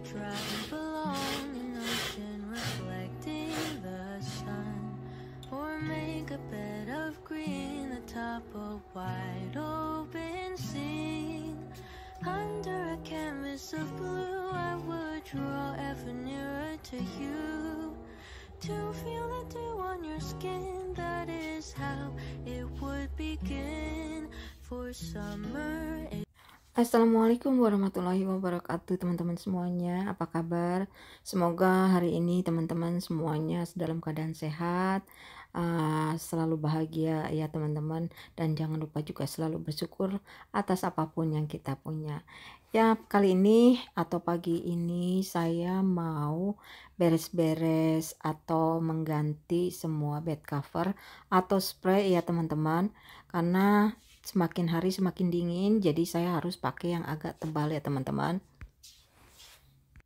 Drive along an ocean reflecting the sun, or make a bed of green atop a wide open scene. Under a canvas of blue, I would draw ever nearer to you, to feel the dew on your skin. That is how it would begin. For summer is... Assalamualaikum warahmatullahi wabarakatuh, teman-teman semuanya. Apa kabar? Semoga hari ini teman-teman semuanya dalam keadaan sehat, selalu bahagia ya teman-teman. Dan jangan lupa juga selalu bersyukur atas apapun yang kita punya. Ya, kali ini atau pagi ini saya mau beres-beres atau mengganti semua bed cover atau spray ya teman-teman. Karena semakin hari semakin dingin, jadi saya harus pakai yang agak tebal ya teman-teman.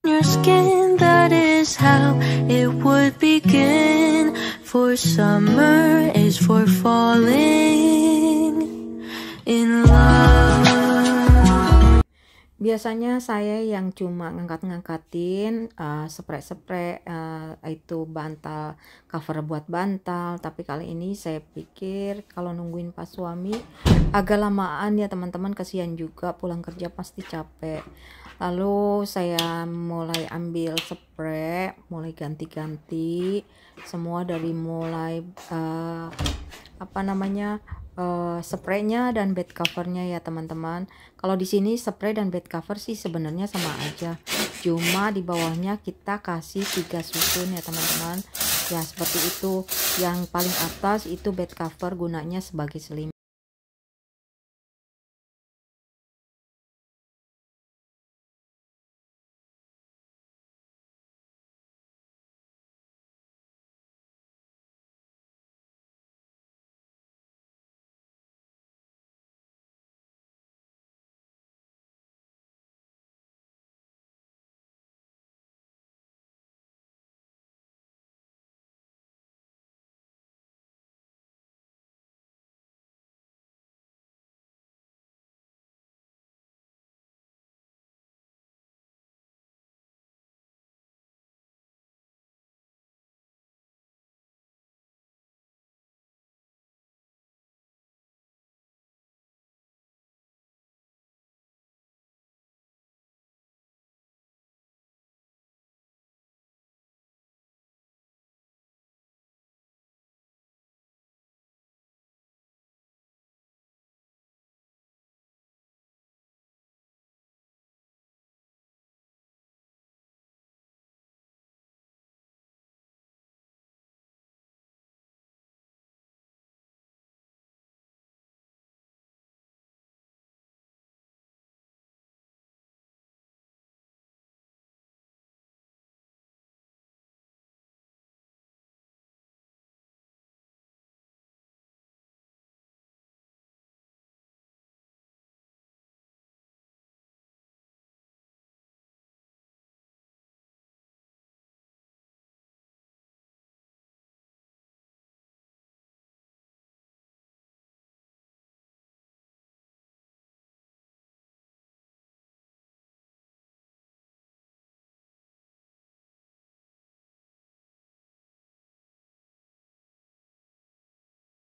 Your skin, that is how it would begin. For summer is for falling in love. Biasanya saya yang cuma ngangkat-ngangkatin spray-spray itu bantal, cover buat bantal. Tapi kali ini saya pikir kalau nungguin pas suami agak lamaan ya teman-teman, kasihan juga pulang kerja pasti capek. Lalu saya mulai ambil spray, mulai ganti-ganti semua, dari mulai spraynya dan bed covernya ya teman-teman. Kalau di sini spray dan bed cover sih sebenarnya sama aja, cuma di bawahnya kita kasih 3 susun ya teman-teman. Ya seperti itu. Yang paling atas itu bed cover, gunanya sebagai selimut.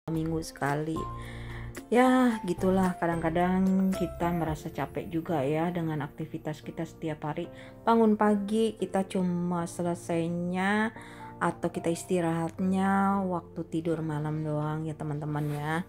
Minggu sekali. Ya gitulah, kadang-kadang kita merasa capek juga ya dengan aktivitas kita setiap hari. Bangun pagi kita cuma selesainya atau kita istirahatnya waktu tidur malam doang ya teman-teman ya.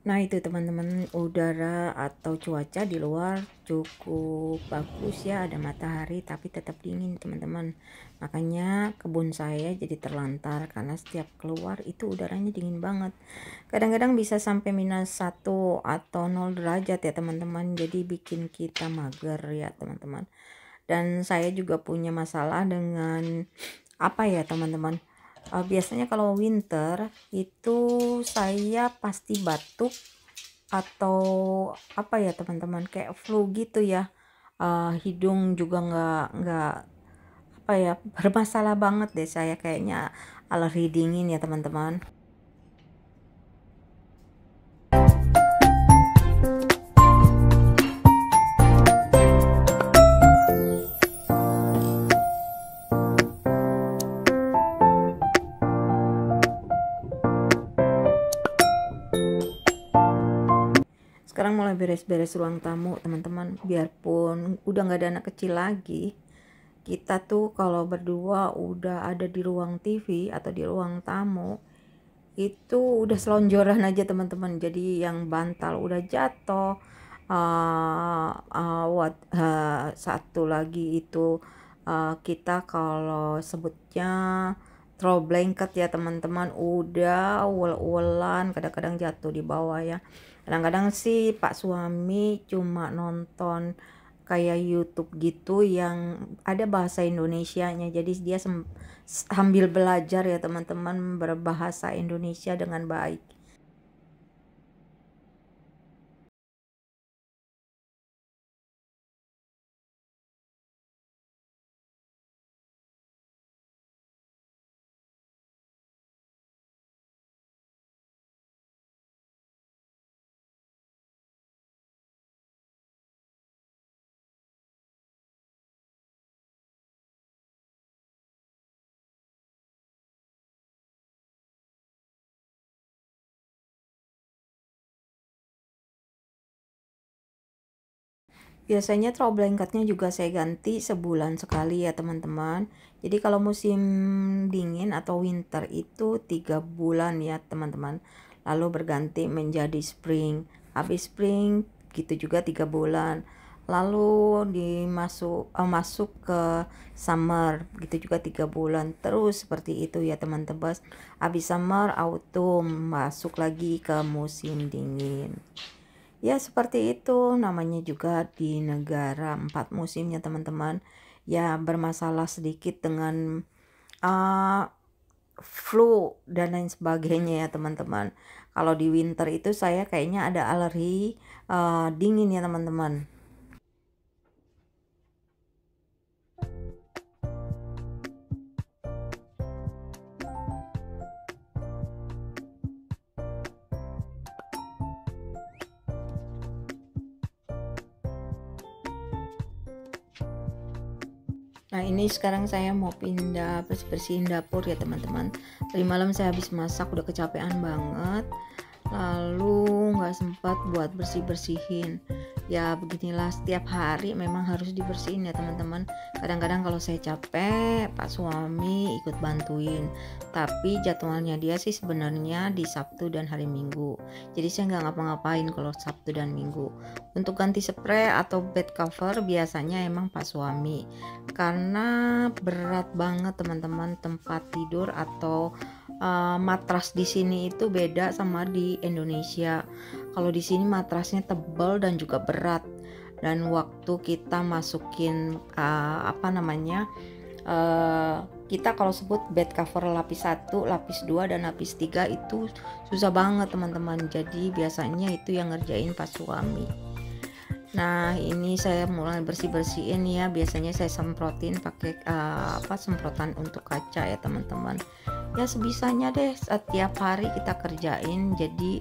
Nah itu teman-teman, udara atau cuaca di luar cukup bagus ya, ada matahari tapi tetap dingin teman-teman. Makanya kebun saya jadi terlantar karena setiap keluar itu udaranya dingin banget. Kadang-kadang bisa sampai -1 atau 0 derajat ya teman-teman, jadi bikin kita mager ya teman-teman. Dan saya juga punya masalah dengan apa ya teman-teman, biasanya kalau winter itu saya pasti batuk atau apa ya teman-teman, kayak flu gitu ya. Hidung juga nggak apa ya, bermasalah banget deh saya, kayaknya alergi dingin ya teman-teman. sekarang mulai beres-beres ruang tamu teman-teman. Biarpun udah nggak ada anak kecil lagi, kita tuh kalau berdua udah ada di ruang TV atau di ruang tamu, itu udah selonjoran aja teman-teman. Jadi yang bantal udah jatuh, satu lagi itu kita kalau sebutnya throw blanket ya teman-teman, udah uel-uelan, kadang-kadang jatuh di bawah ya. Kadang-kadang sih Pak suami cuma nonton kayak YouTube gitu yang ada bahasa Indonesianya, jadi dia sambil belajar ya teman-teman berbahasa Indonesia dengan baik. Biasanya throw blanketnya juga saya ganti sebulan sekali ya teman-teman. Jadi kalau musim dingin atau winter itu 3 bulan ya teman-teman. Lalu berganti menjadi spring. Habis spring gitu juga 3 bulan. Lalu masuk ke summer gitu juga 3 bulan. Terus seperti itu ya teman-teman. Habis summer autumn masuk lagi ke musim dingin. Ya seperti itu namanya juga di negara 4 musimnya teman-teman. Ya bermasalah sedikit dengan uh, flu dan lain sebagainya ya teman-teman. Kalau di winter itu saya kayaknya ada alergi dingin ya teman-teman. Nah ini sekarang saya mau pindah bersihin dapur ya teman-teman. Tadi malam saya habis masak udah kecapean banget, lalu nggak sempat buat bersih-bersihin. Ya beginilah, setiap hari memang harus dibersihin ya teman-teman. Kadang-kadang kalau saya capek, Pak suami ikut bantuin, tapi jadwalnya dia sih sebenarnya di Sabtu dan hari Minggu. Jadi saya nggak ngapa-ngapain kalau Sabtu dan Minggu. Untuk ganti spray atau bed cover biasanya emang Pak suami, karena berat banget teman-teman tempat tidur atau matras di sini itu beda sama di Indonesia. Kalau di sini matrasnya tebal dan juga berat, dan waktu kita masukin kita kalau sebut bed cover lapis 1, lapis 2 dan lapis 3 itu susah banget teman-teman. Jadi biasanya itu yang ngerjain Pak suami. Nah ini saya mulai bersih-bersihin ya. Biasanya saya semprotin pakai semprotan untuk kaca ya teman-teman. Ya sebisanya deh setiap hari kita kerjain, jadi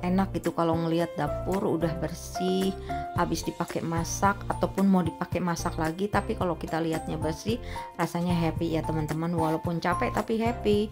enak gitu kalau ngelihat dapur udah bersih habis dipakai masak ataupun mau dipakai masak lagi, tapi kalau kita lihatnya bersih rasanya happy ya teman-teman, walaupun capek tapi happy.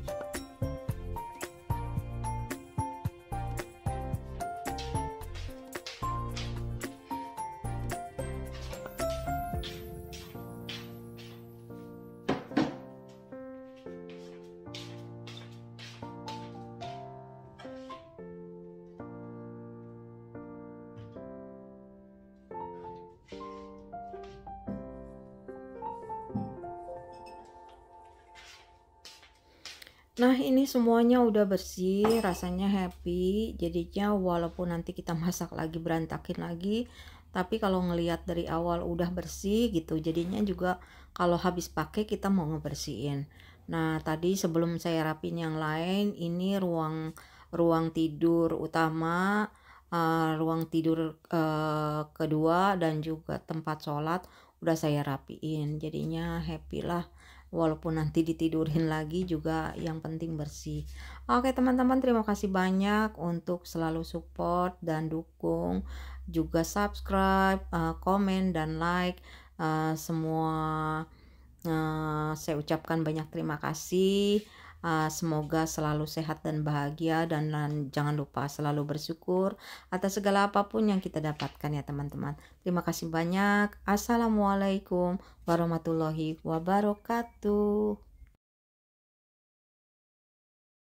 Nah ini semuanya udah bersih, rasanya happy. Jadinya walaupun nanti kita masak lagi berantakin lagi, tapi kalau ngelihat dari awal udah bersih gitu, jadinya juga kalau habis pakai kita mau ngebersihin. Nah tadi sebelum saya rapin yang lain, ini ruang ruang tidur utama, ruang tidur kedua dan juga tempat sholat udah saya rapiin. Jadinya happy lah. Walaupun nanti ditidurin lagi juga yang penting bersih. Oke teman-teman, terima kasih banyak untuk selalu support dan dukung, juga subscribe, komen dan like, semua saya ucapkan banyak terima kasih. Semoga selalu sehat dan bahagia, dan jangan lupa selalu bersyukur atas segala apapun yang kita dapatkan ya teman-teman. Terima kasih banyak. Assalamualaikum warahmatullahi wabarakatuh.